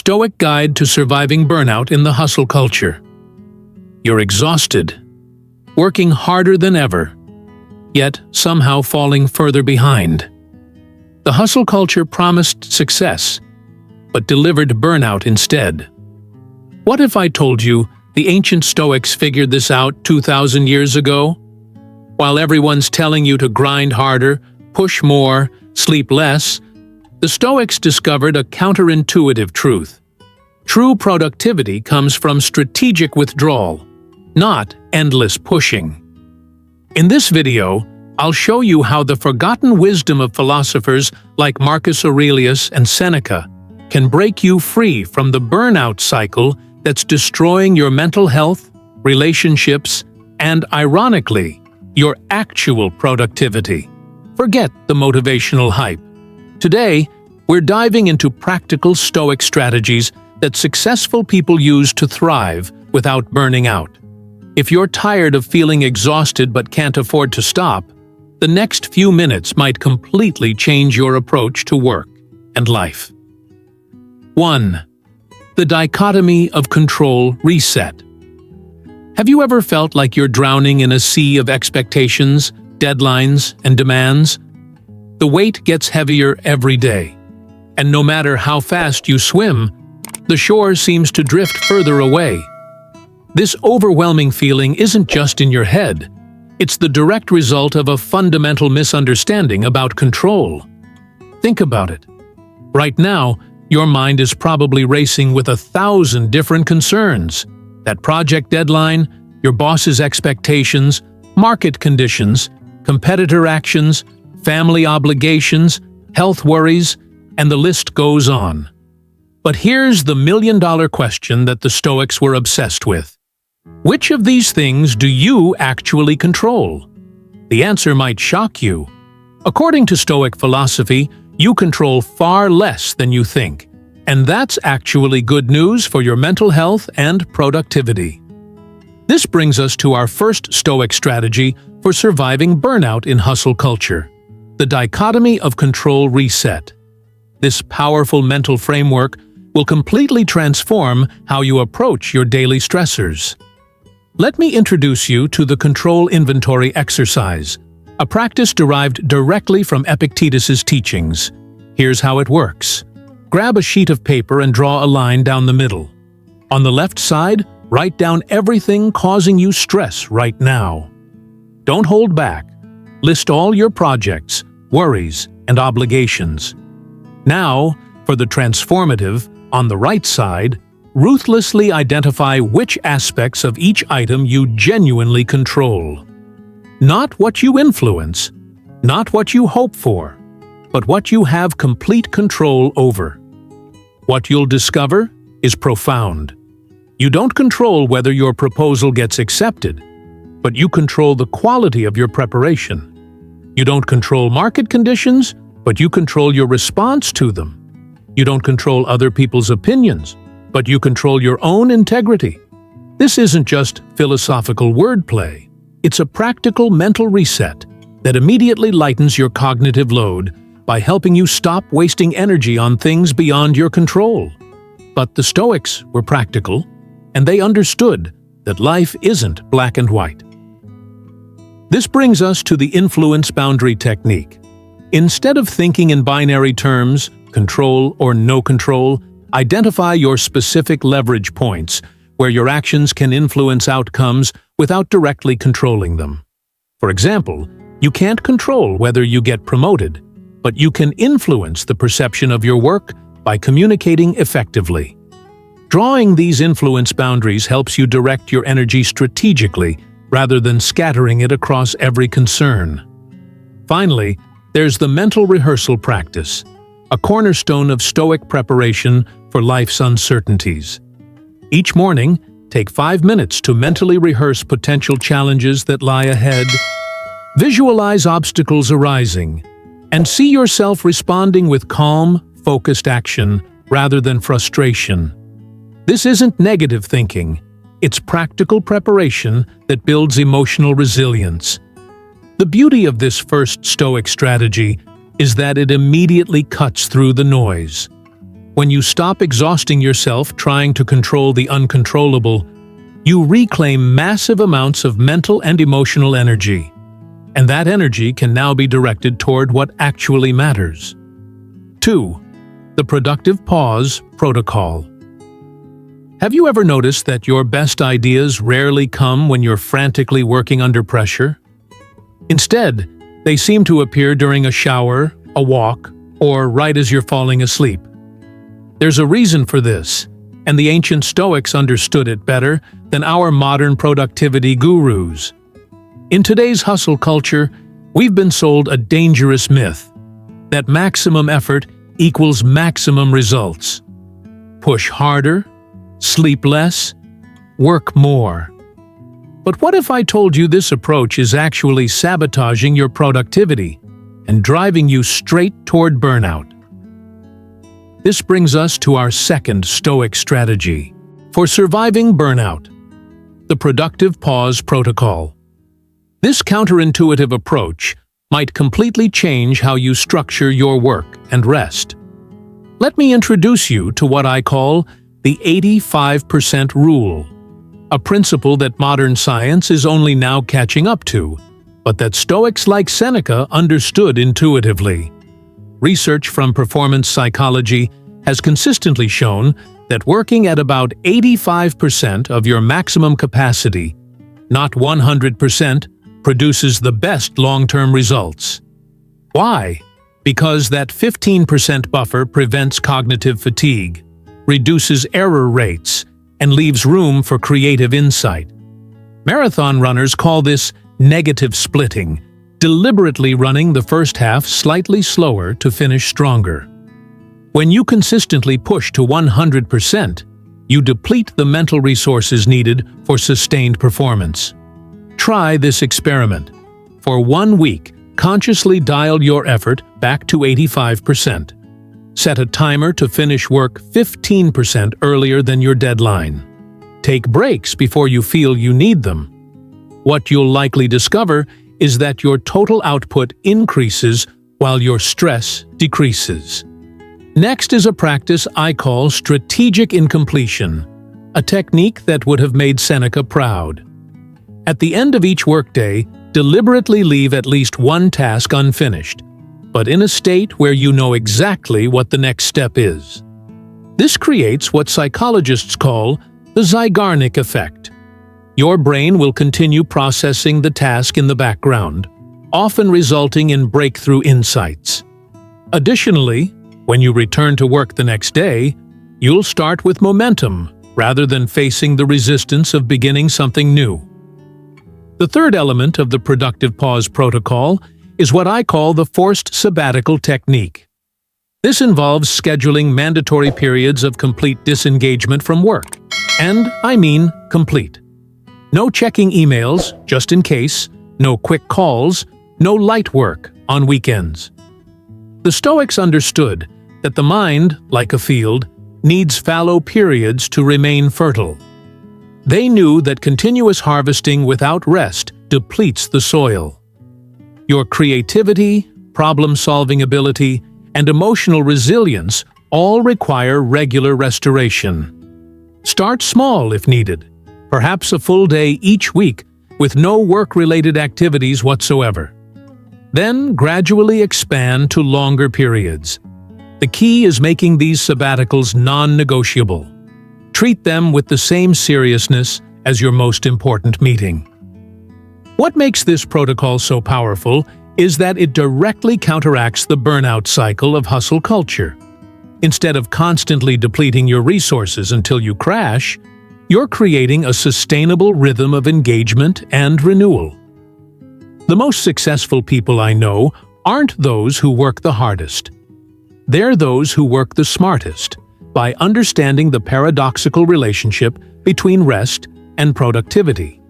Stoic Guide to Surviving Burnout in the Hustle Culture. You're exhausted, working harder than ever, yet somehow falling further behind. The hustle culture promised success, but delivered burnout instead. What if I told you the ancient Stoics figured this out 2,000 years ago? While everyone's telling you to grind harder, push more, sleep less, the Stoics discovered a counterintuitive truth. True productivity comes from strategic withdrawal, not endless pushing. In this video, I'll show you how the forgotten wisdom of philosophers like Marcus Aurelius and Seneca can break you free from the burnout cycle that's destroying your mental health, relationships, and, ironically, your actual productivity. Forget the motivational hype. Today, we're diving into practical Stoic strategies that successful people use to thrive without burning out. If you're tired of feeling exhausted but can't afford to stop, the next few minutes might completely change your approach to work and life. 1. The dichotomy of control reset. Have you ever felt like you're drowning in a sea of expectations, deadlines, and demands? The weight gets heavier every day, and no matter how fast you swim, the shore seems to drift further away. This overwhelming feeling isn't just in your head. It's the direct result of a fundamental misunderstanding about control. Think about it. Right now, your mind is probably racing with 1,000 different concerns. That project deadline, your boss's expectations, market conditions, competitor actions, family obligations, health worries, and the list goes on. But here's the million-dollar question that the Stoics were obsessed with. Which of these things do you actually control? The answer might shock you. According to Stoic philosophy, you control far less than you think, and that's actually good news for your mental health and productivity. This brings us to our first Stoic strategy for surviving burnout in hustle culture: the dichotomy of control reset. This powerful mental framework will completely transform how you approach your daily stressors. Let me introduce you to the control inventory exercise, a practice derived directly from Epictetus's teachings. Here's how it works. Grab a sheet of paper and draw a line down the middle. On the left side, write down everything causing you stress right now. Don't hold back. List all your projects, worries, and obligations. Now, for the transformative, on the right side, ruthlessly identify which aspects of each item you genuinely control. Not what you influence, not what you hope for, but what you have complete control over. What you'll discover is profound. You don't control whether your proposal gets accepted, but you control the quality of your preparation. You don't control market conditions, but you control your response to them. You don't control other people's opinions, but you control your own integrity. This isn't just philosophical wordplay. It's a practical mental reset that immediately lightens your cognitive load by helping you stop wasting energy on things beyond your control. But the Stoics were practical, and they understood that life isn't black and white. This brings us to the influence boundary technique. Instead of thinking in binary terms, control or no control, identify your specific leverage points where your actions can influence outcomes without directly controlling them. For example, you can't control whether you get promoted, but you can influence the perception of your work by communicating effectively. Drawing these influence boundaries helps you direct your energy strategically rather than scattering it across every concern. Finally, there's the mental rehearsal practice, a cornerstone of Stoic preparation for life's uncertainties. Each morning, take 5 minutes to mentally rehearse potential challenges that lie ahead. Visualize obstacles arising, and see yourself responding with calm, focused action rather than frustration. This isn't negative thinking. It's practical preparation that builds emotional resilience. The beauty of this first Stoic strategy is that it immediately cuts through the noise. When you stop exhausting yourself trying to control the uncontrollable, you reclaim massive amounts of mental and emotional energy. And that energy can now be directed toward what actually matters. 2. The productive pause protocol. Have you ever noticed that your best ideas rarely come when you're frantically working under pressure? Instead, they seem to appear during a shower, a walk, or right as you're falling asleep. There's a reason for this, and the ancient Stoics understood it better than our modern productivity gurus. In today's hustle culture, we've been sold a dangerous myth that maximum effort equals maximum results. Push harder, sleep less, work more. But what if I told you this approach is actually sabotaging your productivity and driving you straight toward burnout? This brings us to our second Stoic strategy for surviving burnout: the productive pause protocol. This counterintuitive approach might completely change how you structure your work and rest. Let me introduce you to what I call the 85% rule, a principle that modern science is only now catching up to, but that Stoics like Seneca understood intuitively. Research from performance psychology has consistently shown that working at about 85% of your maximum capacity, not 100%, produces the best long-term results. Why? Because that 15% buffer prevents cognitive fatigue, reduces error rates, and leaves room for creative insight. Marathon runners call this negative splitting, deliberately running the first half slightly slower to finish stronger. When you consistently push to 100%, you deplete the mental resources needed for sustained performance. Try this experiment. For 1 week, consciously dial your effort back to 85%. Set a timer to finish work 15% earlier than your deadline. Take breaks before you feel you need them. What you'll likely discover is that your total output increases while your stress decreases. Next is a practice I call strategic incompletion, a technique that would have made Seneca proud. At the end of each workday, deliberately leave at least one task unfinished, but in a state where you know exactly what the next step is. This creates what psychologists call the Zeigarnik effect. Your brain will continue processing the task in the background, often resulting in breakthrough insights. Additionally, when you return to work the next day, you'll start with momentum rather than facing the resistance of beginning something new. The third element of the productive pause protocol is what I call the forced sabbatical technique. This involves scheduling mandatory periods of complete disengagement from work. And I mean complete. No checking emails, just in case, no quick calls, no light work on weekends. The Stoics understood that the mind, like a field, needs fallow periods to remain fertile. They knew that continuous harvesting without rest depletes the soil. Your creativity, problem-solving ability, and emotional resilience all require regular restoration. Start small if needed, perhaps a full day each week with no work-related activities whatsoever. Then gradually expand to longer periods. The key is making these sabbaticals non-negotiable. Treat them with the same seriousness as your most important meeting. What makes this protocol so powerful is that it directly counteracts the burnout cycle of hustle culture. Instead of constantly depleting your resources until you crash, you're creating a sustainable rhythm of engagement and renewal. The most successful people I know aren't those who work the hardest. They're those who work the smartest, by understanding the paradoxical relationship between rest and productivity.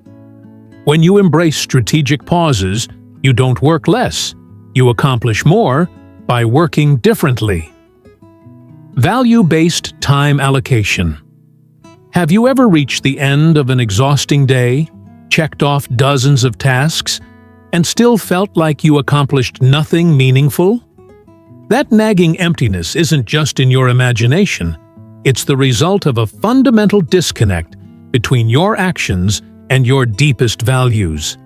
When you embrace strategic pauses, you don't work less, you accomplish more by working differently. Value-based time allocation. Have you ever reached the end of an exhausting day, checked off dozens of tasks, and still felt like you accomplished nothing meaningful? That nagging emptiness isn't just in your imagination, it's the result of a fundamental disconnect between your actions and your deepest values.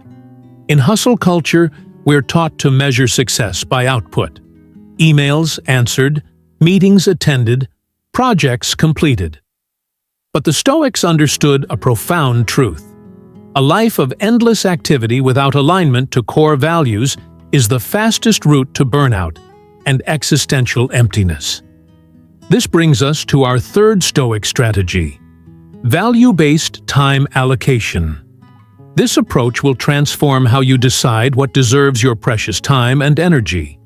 In hustle culture, we're taught to measure success by output. Emails answered, meetings attended, projects completed. But the Stoics understood a profound truth. A life of endless activity without alignment to core values is the fastest route to burnout and existential emptiness. This brings us to our third Stoic strategy: value-based time allocation. This approach will transform how you decide what deserves your precious time and energy.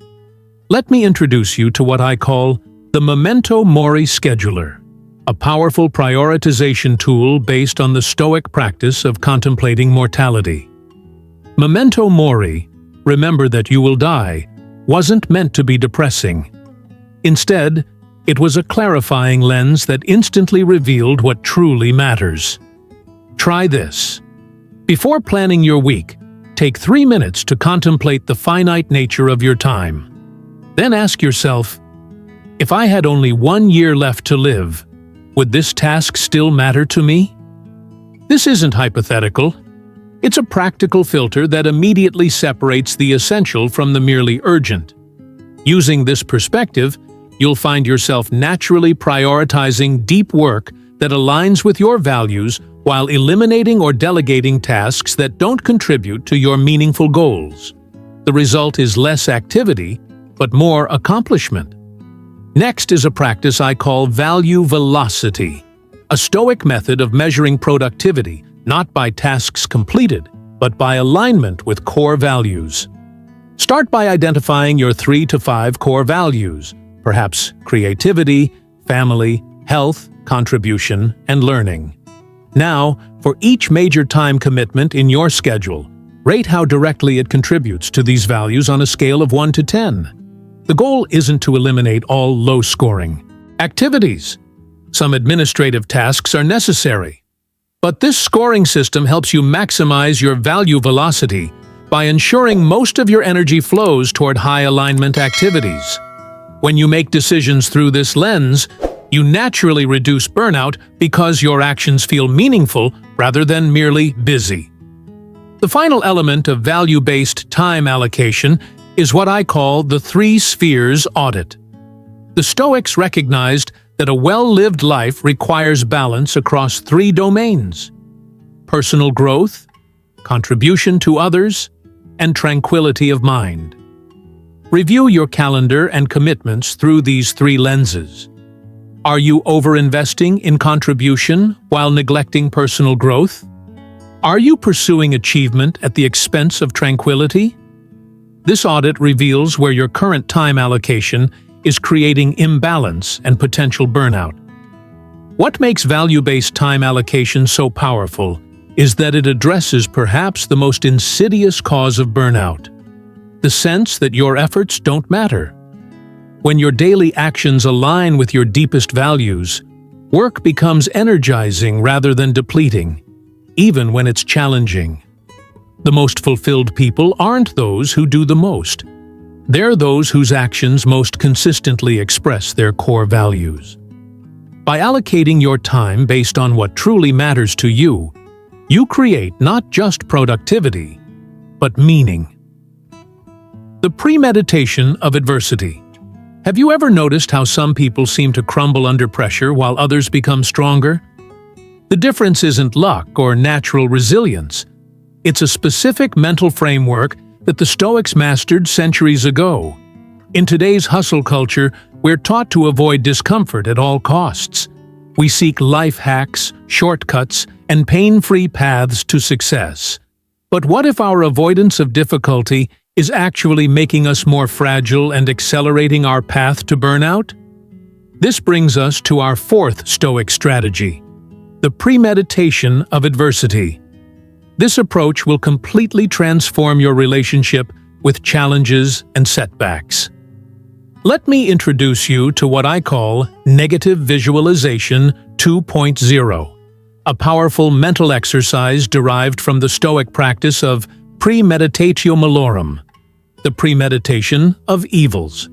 Let me introduce you to what I call the Memento Mori scheduler, a powerful prioritization tool based on the Stoic practice of contemplating mortality. Memento Mori, remember that you will die, wasn't meant to be depressing. Instead, it was a clarifying lens that instantly revealed what truly matters. Try this. Before planning your week, take 3 minutes to contemplate the finite nature of your time. Then ask yourself, if I had only 1 year left to live, would this task still matter to me? This isn't hypothetical. It's a practical filter that immediately separates the essential from the merely urgent. Using this perspective, you'll find yourself naturally prioritizing deep work that aligns with your values while eliminating or delegating tasks that don't contribute to your meaningful goals. The result is less activity, but more accomplishment. Next is a practice I call value velocity, a Stoic method of measuring productivity not by tasks completed, but by alignment with core values. Start by identifying your 3 to 5 core values, perhaps creativity, family, health, contribution, and learning. Now, for each major time commitment in your schedule, rate how directly it contributes to these values on a scale of 1 to 10. The goal isn't to eliminate all low-scoring activities. Some administrative tasks are necessary. But this scoring system helps you maximize your value velocity by ensuring most of your energy flows toward high-alignment activities. When you make decisions through this lens, you naturally reduce burnout because your actions feel meaningful rather than merely busy. The final element of value-based time allocation is what I call the 3 spheres audit. The Stoics recognized that a well-lived life requires balance across 3 domains: personal growth, contribution to others, and tranquility of mind. Review your calendar and commitments through these 3 lenses. Are you over-investing in contribution while neglecting personal growth? Are you pursuing achievement at the expense of tranquility? This audit reveals where your current time allocation is creating imbalance and potential burnout. What makes value-based time allocation so powerful is that it addresses perhaps the most insidious cause of burnout: the sense that your efforts don't matter. When your daily actions align with your deepest values, work becomes energizing rather than depleting, even when it's challenging. The most fulfilled people aren't those who do the most. They're those whose actions most consistently express their core values. By allocating your time based on what truly matters to you, you create not just productivity, but meaning. The premeditation of adversity. Have you ever noticed how some people seem to crumble under pressure while others become stronger? The difference isn't luck or natural resilience. It's a specific mental framework that the Stoics mastered centuries ago. In today's hustle culture, we're taught to avoid discomfort at all costs. We seek life hacks, shortcuts, and pain-free paths to success. But what if our avoidance of difficulty is actually making us more fragile and accelerating our path to burnout? This brings us to our 4th Stoic strategy: the premeditation of adversity. This approach will completely transform your relationship with challenges and setbacks. Let me introduce you to what I call Negative Visualization 2.0, a powerful mental exercise derived from the Stoic practice of premeditatio malorum, the premeditation of evils.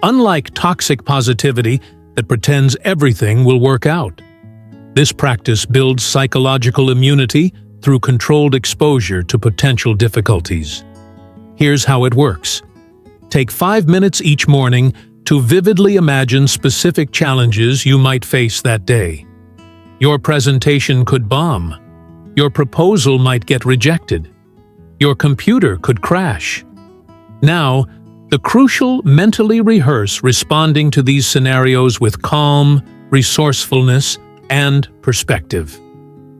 unlike toxic positivity that pretends everything will work out. This practice builds psychological immunity through controlled exposure to potential difficulties. Here's how it works. Take 5 minutes each morning to vividly imagine specific challenges you might face that day. Your presentation could bomb. Your proposal might get rejected. Your computer could crash. Now, the crucial mentally rehearse responding to these scenarios with calm, resourcefulness, and perspective.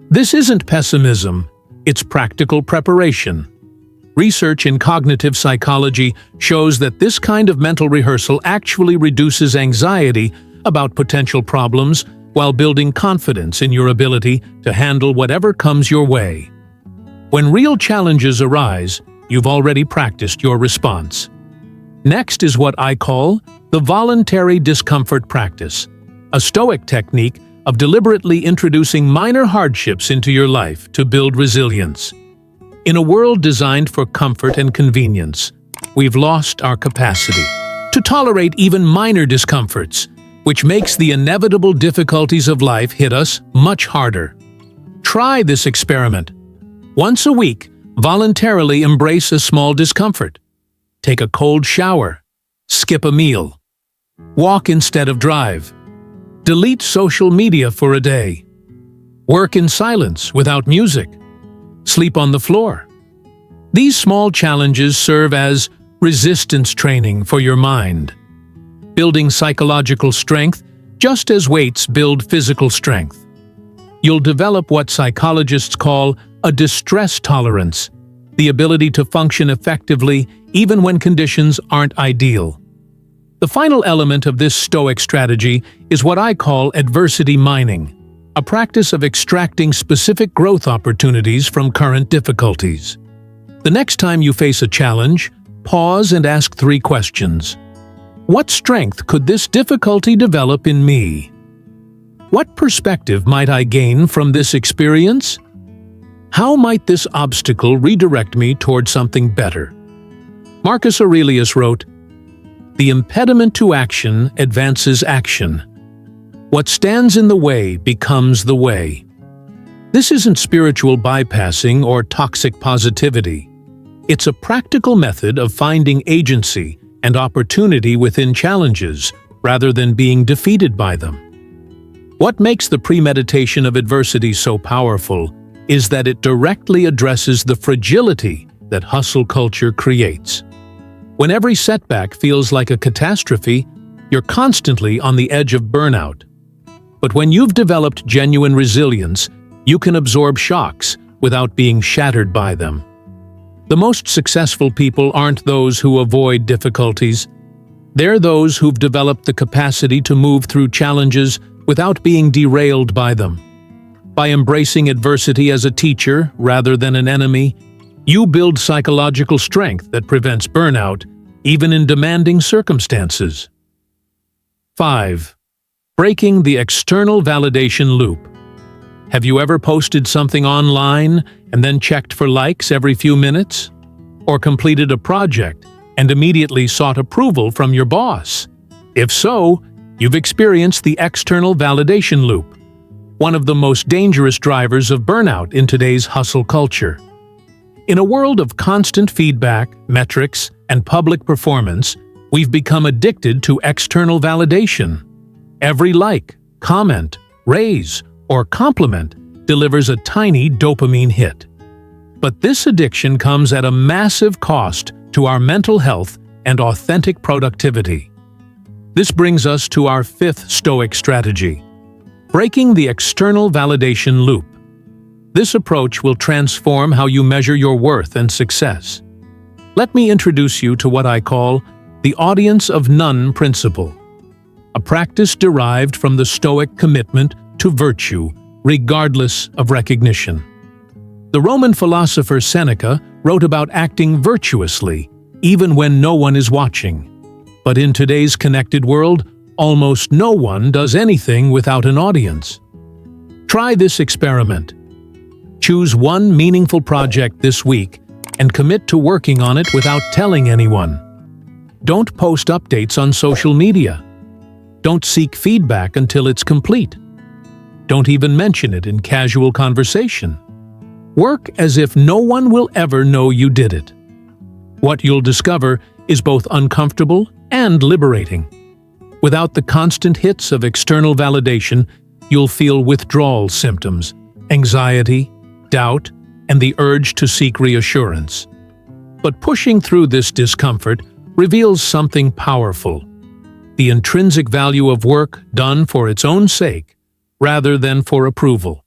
This isn't pessimism, it's practical preparation. Research in cognitive psychology shows that this kind of mental rehearsal actually reduces anxiety about potential problems while building confidence in your ability to handle whatever comes your way. When real challenges arise, you've already practiced your response. Next is what I call the voluntary discomfort practice, a Stoic technique of deliberately introducing minor hardships into your life to build resilience. In a world designed for comfort and convenience, we've lost our capacity to tolerate even minor discomforts, which makes the inevitable difficulties of life hit us much harder. Try this experiment. Once a week, voluntarily embrace a small discomfort. Take a cold shower. Skip a meal. Walk instead of drive. Delete social media for a day. Work in silence without music. Sleep on the floor. These small challenges serve as resistance training for your mind, building psychological strength just as weights build physical strength. You'll develop what psychologists call a distress tolerance, the ability to function effectively even when conditions aren't ideal. The final element of this Stoic strategy is what I call adversity mining, a practice of extracting specific growth opportunities from current difficulties. The next time you face a challenge, pause and ask 3 questions. What strength could this difficulty develop in me? What perspective might I gain from this experience? How might this obstacle redirect me toward something better? Marcus Aurelius wrote, "The impediment to action advances action. What stands in the way becomes the way." This isn't spiritual bypassing or toxic positivity. It's a practical method of finding agency and opportunity within challenges rather than being defeated by them. What makes the premeditation of adversity so powerful is that it directly addresses the fragility that hustle culture creates. When every setback feels like a catastrophe, you're constantly on the edge of burnout. But when you've developed genuine resilience, you can absorb shocks without being shattered by them. The most successful people aren't those who avoid difficulties. They're those who've developed the capacity to move through challenges without being derailed by them. By embracing adversity as a teacher rather than an enemy, you build psychological strength that prevents burnout, even in demanding circumstances. 5. Breaking the external validation loop. Have you ever posted something online and then checked for likes every few minutes? Or completed a project and immediately sought approval from your boss? If so, you've experienced the external validation loop, one of the most dangerous drivers of burnout in today's hustle culture. In a world of constant feedback, metrics, and public performance, we've become addicted to external validation. Every like, comment, raise, or compliment delivers a tiny dopamine hit. But this addiction comes at a massive cost to our mental health and authentic productivity. This brings us to our 5th Stoic strategy: breaking the external validation loop. This approach will transform how you measure your worth and success. Let me introduce you to what I call the audience of none principle, a practice derived from the Stoic commitment to virtue, regardless of recognition. The Roman philosopher Seneca wrote about acting virtuously, even when no one is watching. But in today's connected world, almost no one does anything without an audience. Try this experiment. Choose one meaningful project this week and commit to working on it without telling anyone. Don't post updates on social media. Don't seek feedback until it's complete. Don't even mention it in casual conversation. Work as if no one will ever know you did it. What you'll discover is both uncomfortable and liberating. Without the constant hits of external validation, you'll feel withdrawal symptoms, anxiety, doubt, and the urge to seek reassurance. But pushing through this discomfort reveals something powerful: the intrinsic value of work done for its own sake, rather than for approval.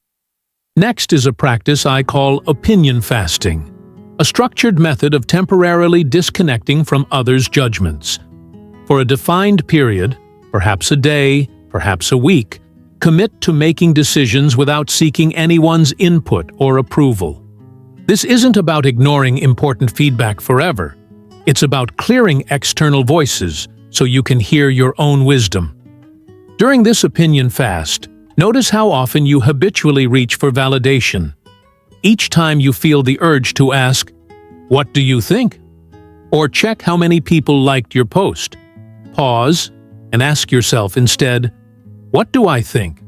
Next is a practice I call opinion fasting, a structured method of temporarily disconnecting from others' judgments. For a defined period, perhaps a day, perhaps a week, commit to making decisions without seeking anyone's input or approval. This isn't about ignoring important feedback forever. It's about clearing external voices so you can hear your own wisdom. During this opinion fast, notice how often you habitually reach for validation. Each time you feel the urge to ask, "What do you think?" or check how many people liked your post, pause and ask yourself instead, "What do I think?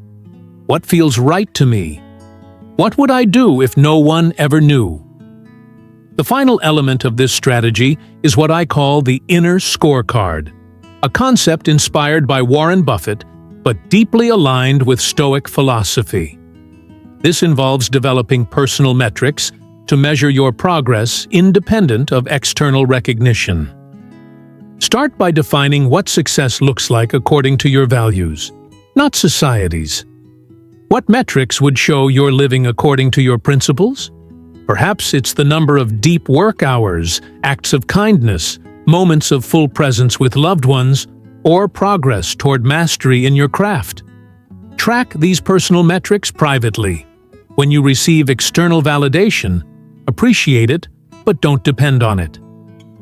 What feels right to me? What would I do if no one ever knew?" The final element of this strategy is what I call the inner scorecard, a concept inspired by Warren Buffett but deeply aligned with Stoic philosophy. This involves developing personal metrics to measure your progress independent of external recognition. Start by defining what success looks like according to your values, not society's. What metrics would show you're living according to your principles? Perhaps it's the number of deep work hours, acts of kindness, moments of full presence with loved ones, or progress toward mastery in your craft. Track these personal metrics privately. When you receive external validation, appreciate it, but don't depend on it.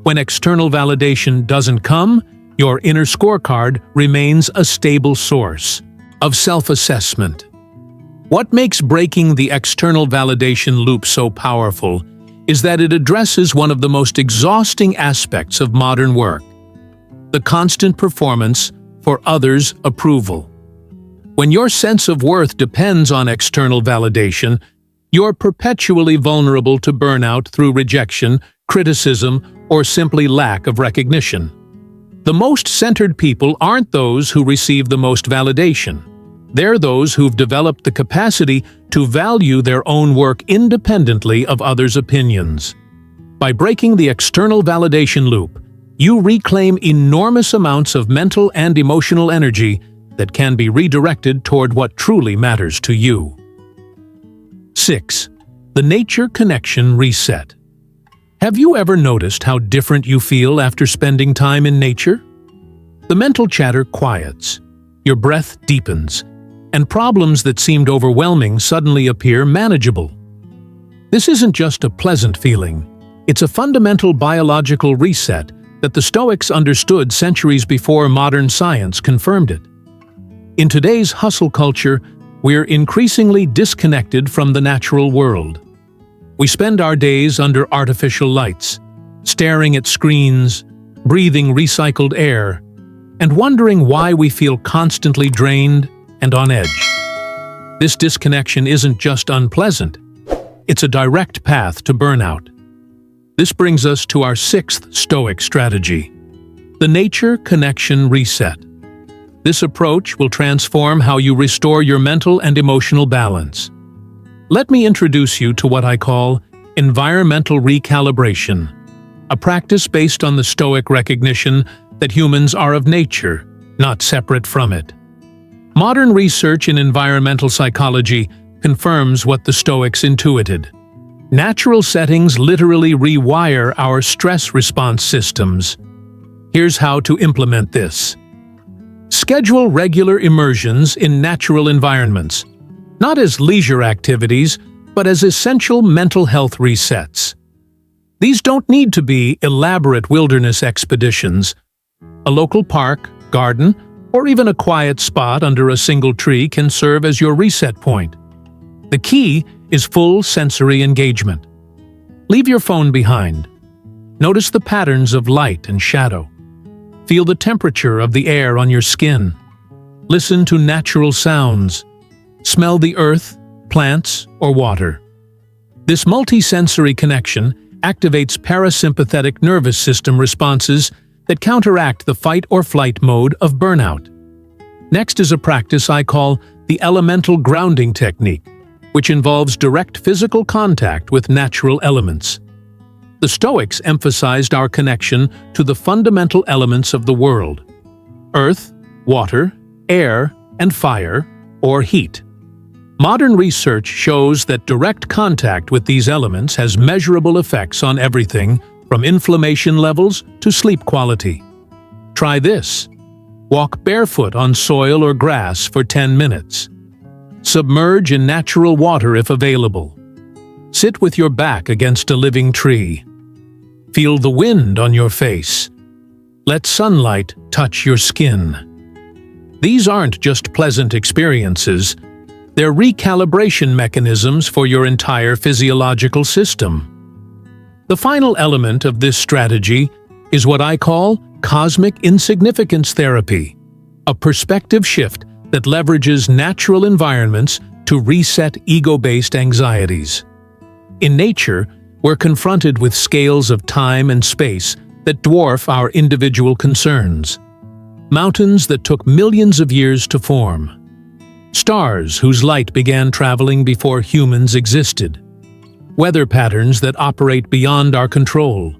When external validation doesn't come, your inner scorecard remains a stable source of self-assessment. What makes breaking the external validation loop so powerful is that it addresses one of the most exhausting aspects of modern work: the constant performance for others' approval. When your sense of worth depends on external validation, you're perpetually vulnerable to burnout through rejection, criticism, or simply lack of recognition. The most centered people aren't those who receive the most validation. They're those who've developed the capacity to value their own work independently of others' opinions. By breaking the external validation loop, you reclaim enormous amounts of mental and emotional energy that can be redirected toward what truly matters to you. 6. The nature connection reset. Have you ever noticed how different you feel after spending time in nature? The mental chatter quiets, your breath deepens, and problems that seemed overwhelming suddenly appear manageable. This isn't just a pleasant feeling, it's a fundamental biological reset that the Stoics understood centuries before modern science confirmed it. In today's hustle culture, we're increasingly disconnected from the natural world. We spend our days under artificial lights, staring at screens, breathing recycled air, and wondering why we feel constantly drained and on edge. This disconnection isn't just unpleasant, it's a direct path to burnout. This brings us to our 6th Stoic strategy, the nature connection reset. This approach will transform how you restore your mental and emotional balance. Let me introduce you to what I call environmental recalibration, a practice based on the Stoic recognition that humans are of nature, not separate from it. Modern research in environmental psychology confirms what the Stoics intuited. Natural settings literally rewire our stress response systems. Here's how to implement this. Schedule regular immersions in natural environments, not as leisure activities, but as essential mental health resets. These don't need to be elaborate wilderness expeditions. A local park, garden, or even a quiet spot under a single tree can serve as your reset point. The key is full sensory engagement. Leave your phone behind. Notice the patterns of light and shadow. Feel the temperature of the air on your skin. Listen to natural sounds. Smell the earth, plants, or water. This multisensory connection activates parasympathetic nervous system responses that counteract the fight-or-flight mode of burnout. Next is a practice I call the elemental grounding technique, which involves direct physical contact with natural elements. The Stoics emphasized our connection to the fundamental elements of the world: earth, water, air, and fire, or heat. Modern research shows that direct contact with these elements has measurable effects on everything from inflammation levels to sleep quality. Try this. Walk barefoot on soil or grass for 10 minutes. Submerge in natural water if available. Sit with your back against a living tree. Feel the wind on your face. Let sunlight touch your skin. These aren't just pleasant experiences. They're recalibration mechanisms for your entire physiological system. The final element of this strategy is what I call cosmic insignificance therapy, a perspective shift that leverages natural environments to reset ego-based anxieties. In nature, we're confronted with scales of time and space that dwarf our individual concerns. Mountains that took millions of years to form. Stars whose light began traveling before humans existed. Weather patterns that operate beyond our control.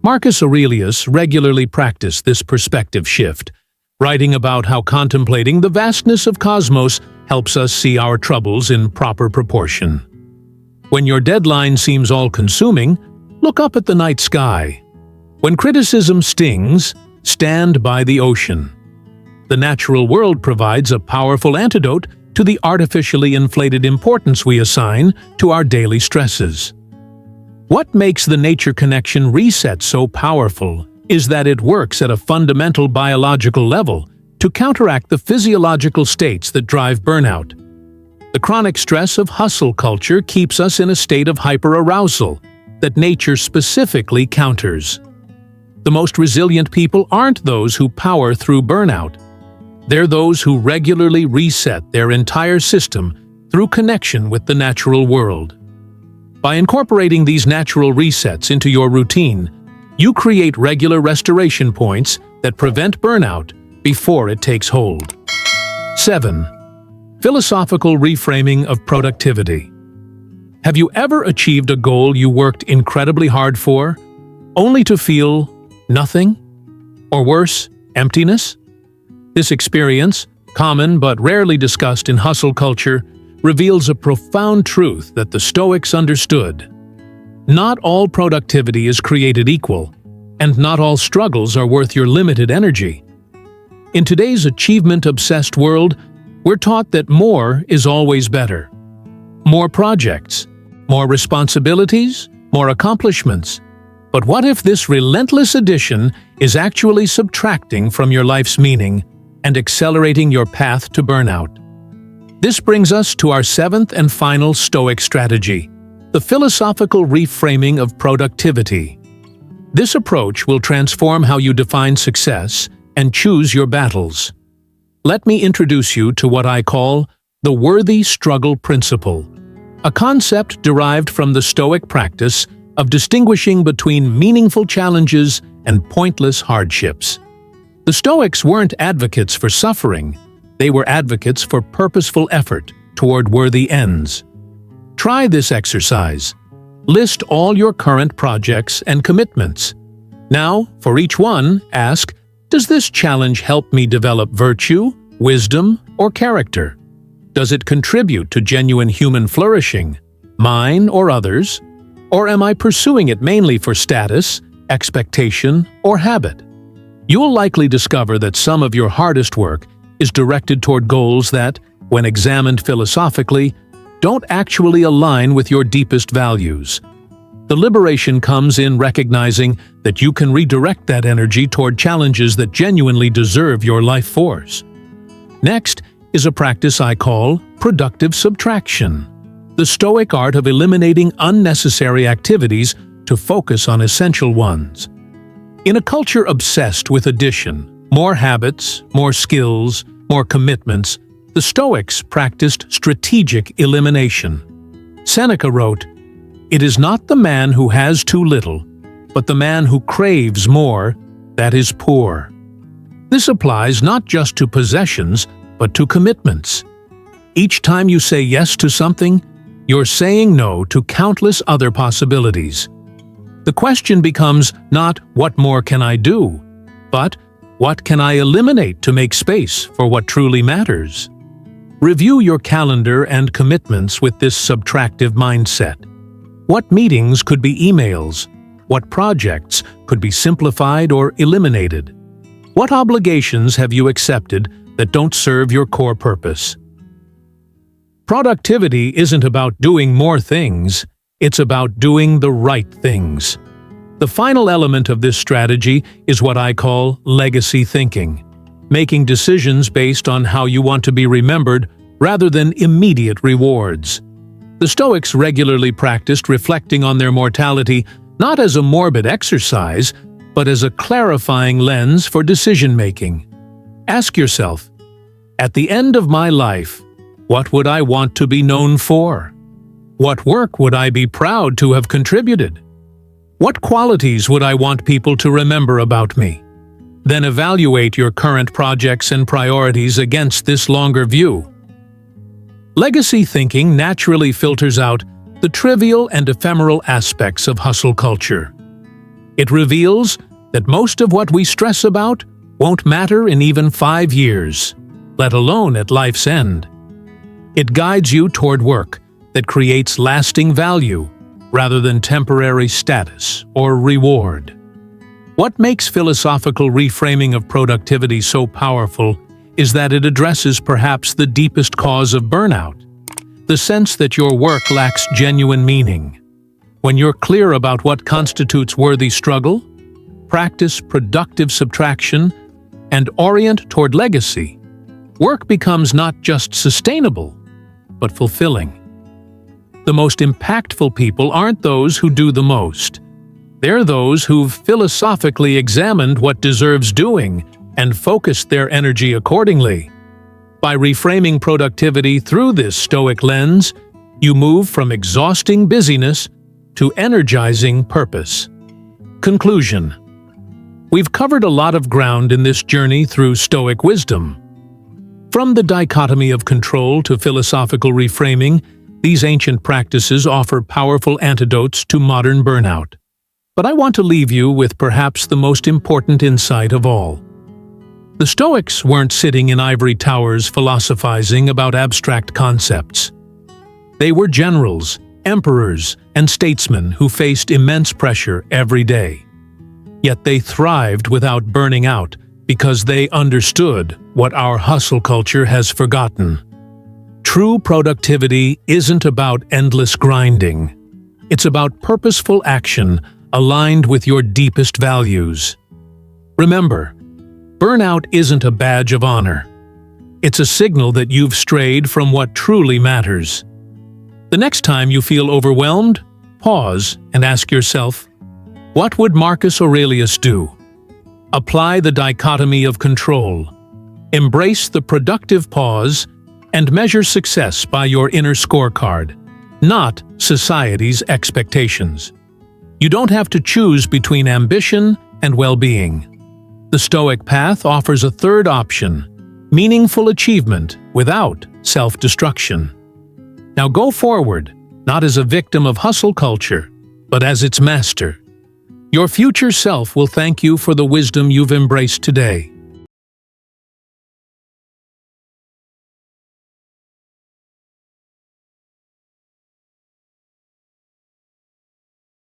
Marcus Aurelius regularly practiced this perspective shift, writing about how contemplating the vastness of cosmos helps us see our troubles in proper proportion. When your deadline seems all-consuming, look up at the night sky. When criticism stings, stand by the ocean. The natural world provides a powerful antidote to the artificially inflated importance we assign to our daily stresses. What makes the nature connection reset so powerful is that it works at a fundamental biological level to counteract the physiological states that drive burnout. The chronic stress of hustle culture keeps us in a state of hyperarousal that nature specifically counters. The most resilient people aren't those who power through burnout. They're those who regularly reset their entire system through connection with the natural world. By incorporating these natural resets into your routine, you create regular restoration points that prevent burnout before it takes hold. 7. Philosophical reframing of productivity. Have you ever achieved a goal you worked incredibly hard for, only to feel nothing? Or worse, emptiness? This experience, common but rarely discussed in hustle culture, reveals a profound truth that the Stoics understood. Not all productivity is created equal, and not all struggles are worth your limited energy. In today's achievement-obsessed world, we're taught that more is always better. More projects, more responsibilities, more accomplishments. But what if this relentless addition is actually subtracting from your life's meaning and accelerating your path to burnout? This brings us to our 7th and final Stoic strategy, the philosophical reframing of productivity. This approach will transform how you define success and choose your battles. Let me introduce you to what I call the worthy struggle principle, a concept derived from the Stoic practice of distinguishing between meaningful challenges and pointless hardships. The Stoics weren't advocates for suffering, they were advocates for purposeful effort toward worthy ends. Try this exercise. List all your current projects and commitments. Now, for each one, ask, does this challenge help me develop virtue, wisdom, or character? Does it contribute to genuine human flourishing, mine or others? Or am I pursuing it mainly for status, expectation, or habit? You will likely discover that some of your hardest work is directed toward goals that, when examined philosophically, don't actually align with your deepest values. The liberation comes in recognizing that you can redirect that energy toward challenges that genuinely deserve your life force. Next is a practice I call productive subtraction, the Stoic art of eliminating unnecessary activities to focus on essential ones. In a culture obsessed with addition, more habits, more skills, more commitments, the Stoics practiced strategic elimination. Seneca wrote, "It is not the man who has too little, but the man who craves more, that is poor." This applies not just to possessions, but to commitments. Each time you say yes to something, you're saying no to countless other possibilities. The question becomes not "what more can I do?" but "what can I eliminate to make space for what truly matters?" Review your calendar and commitments with this subtractive mindset. What meetings could be emails? What projects could be simplified or eliminated? What obligations have you accepted that don't serve your core purpose? Productivity isn't about doing more things, it's about doing the right things. The final element of this strategy is what I call legacy thinking, making decisions based on how you want to be remembered rather than immediate rewards. The Stoics regularly practiced reflecting on their mortality not as a morbid exercise, but as a clarifying lens for decision-making. Ask yourself, at the end of my life, what would I want to be known for? What work would I be proud to have contributed? What qualities would I want people to remember about me? Then evaluate your current projects and priorities against this longer view. Legacy thinking naturally filters out the trivial and ephemeral aspects of hustle culture. It reveals that most of what we stress about won't matter in even 5 years, let alone at life's end. It guides you toward work that creates lasting value rather than temporary status or reward. What makes philosophical reframing of productivity so powerful is that it addresses perhaps the deepest cause of burnout, the sense that your work lacks genuine meaning. When you're clear about what constitutes worthy struggle, practice productive subtraction, and orient toward legacy, work becomes not just sustainable, but fulfilling. The most impactful people aren't those who do the most. They're those who've philosophically examined what deserves doing and focused their energy accordingly. By reframing productivity through this Stoic lens, you move from exhausting busyness to energizing purpose. Conclusion. We've covered a lot of ground in this journey through Stoic wisdom. From the dichotomy of control to philosophical reframing, these ancient practices offer powerful antidotes to modern burnout. But I want to leave you with perhaps the most important insight of all. The Stoics weren't sitting in ivory towers philosophizing about abstract concepts. They were generals, emperors, and statesmen who faced immense pressure every day. Yet they thrived without burning out because they understood what our hustle culture has forgotten. True productivity isn't about endless grinding. It's about purposeful action aligned with your deepest values. Remember, burnout isn't a badge of honor. It's a signal that you've strayed from what truly matters. The next time you feel overwhelmed, pause and ask yourself, what would Marcus Aurelius do? Apply the dichotomy of control. Embrace the productive pause and measure success by your inner scorecard, not society's expectations. You don't have to choose between ambition and well-being. The Stoic path offers a third option, meaningful achievement without self-destruction. Now go forward, not as a victim of hustle culture, but as its master. Your future self will thank you for the wisdom you've embraced today.